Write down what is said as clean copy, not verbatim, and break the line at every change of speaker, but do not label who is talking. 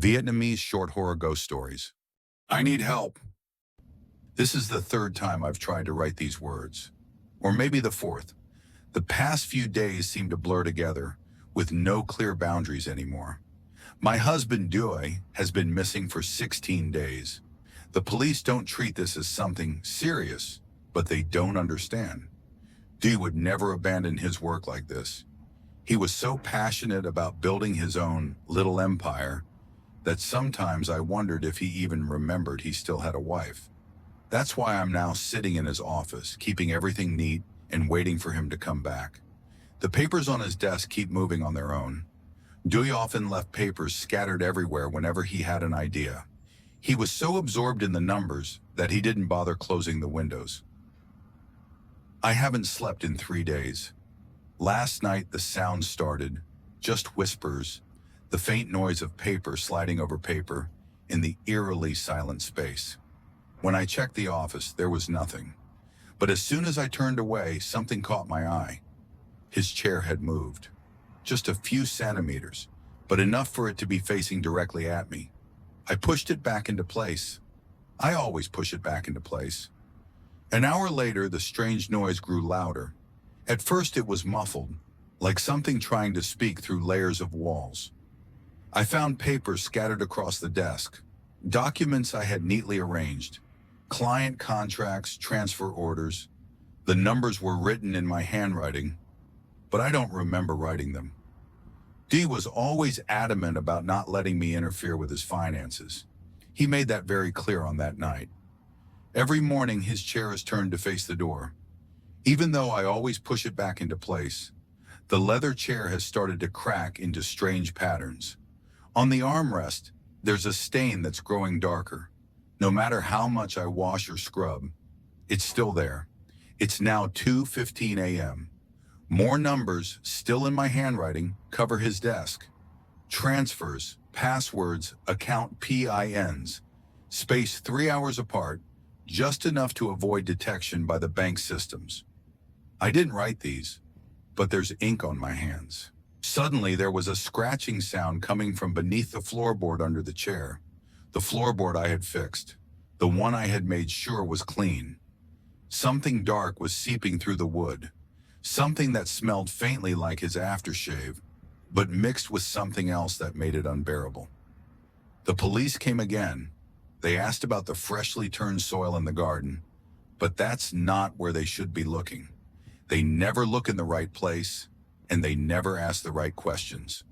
Vietnamese short horror ghost stories. I need help. This is the third time I've tried to write these words. Or maybe the fourth. The past few days seem to blur together, with no clear boundaries anymore. My husband, Dewey, has been missing for 16 days. The police don't treat this as something serious, but they don't understand. Dee would never abandon his work like this. He was so passionate about building his own little empire that sometimes I wondered if he even remembered he still had a wife. That's why I'm now sitting in his office, keeping everything neat and waiting for him to come back. The papers on his desk keep moving on their own. Dewey often left papers scattered everywhere whenever he had an idea. He was so absorbed in the numbers that he didn't bother closing the windows. I haven't slept in 3 days. Last night the sound started, just whispers, the faint noise of paper sliding over paper in the eerily silent space. When I checked the office, there was nothing. But as soon as I turned away, something caught my eye. His chair had moved. Just a few centimeters, but enough for it to be facing directly at me. I pushed it back into place. I always push it back into place. An hour later, the strange noise grew louder. At first it was muffled, like something trying to speak through layers of walls. I found papers scattered across the desk, documents I had neatly arranged, client contracts, transfer orders. The numbers were written in my handwriting, but I don't remember writing them. Dee was always adamant about not letting me interfere with his finances. He made that very clear on that night. Every morning his chair is turned to face the door. Even though I always push it back into place, the leather chair has started to crack into strange patterns. On the armrest, there's a stain that's growing darker. No matter how much I wash or scrub, it's still there. It's now 2:15 a.m. More numbers, still in my handwriting, cover his desk. Transfers, passwords, account PINs, spaced 3 hours apart, just enough to avoid detection by the bank systems. I didn't write these, but there's ink on my hands. Suddenly, there was a scratching sound coming from beneath the floorboard under the chair. The floorboard I had fixed, the one I had made sure was clean. Something dark was seeping through the wood, something that smelled faintly like his aftershave, but mixed with something else that made it unbearable. The police came again. They asked about the freshly turned soil in the garden, but that's not where they should be looking. They never look in the right place, and they never ask the right questions.